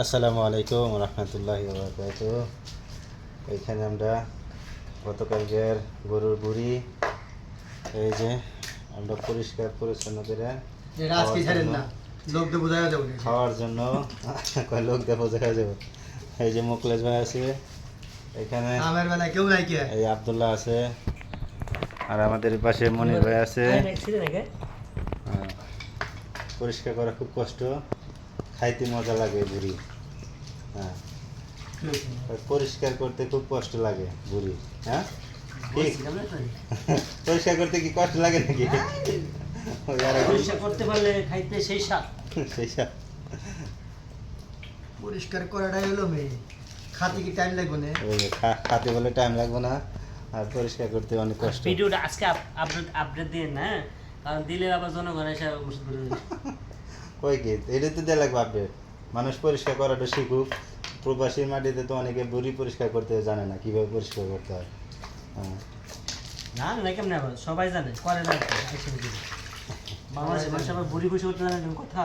আসসালামু আলাইকুম রহমতুল্লাহি ওয়া বারাকাতুহু। এইখানে আমরা গতকালকের গরুর বুড়ি এই যে আমরা পরিষ্কার পরিচ্ছন্ন করে খাওয়ার জন্য কয় লোক দেখো দেখা যাবে। এই যে মুকলেশ ভাই আছে এখানে, এই আব্দুল্লাহ আছে, আর আমাদের পাশে মনির ভাই আছে। হ্যাঁ, পরিষ্কার করা খুব কষ্ট, খাইতে মজা লাগে বুড়ি। হ্যাঁ, পরিষ্কার করতে খুব কষ্ট লাগে বুড়ি। হ্যাঁ, ঠিক। পরিষ্কার করতে কি কষ্ট লাগে নাকি? পরিষ্কার করতে পারলে খাইতে সেই স্বাদ। সেই স্বাদ। পরিষ্কার করাটাই হলো মেয়ে, খাতে কি টাইম লাগবে না? খাতে বলে টাইম লাগবে না, আর পরিষ্কার করতে অনেক কষ্ট। ভিডিওটা আজকে আপডেট দিয়ে না, কারণ দিলে আবার জনগণ এসে ওষুধ করে দেবে। কই কি এটা তো দেওয়া লাগবে আপডেট, মানুষ পরিষ্কার করাটা শিখুক। প্রবাসীর মাটিতে তো অনেকে বুড়ি পরিষ্কার করতে জানে না, কিভাবে পরিষ্কার করতে হয়। হ্যাঁ, না কেমন আবার সবাই জানে, করে না। বাংলাদেশের মানুষ আবার বুড়ি বসে করতে জানে কথা।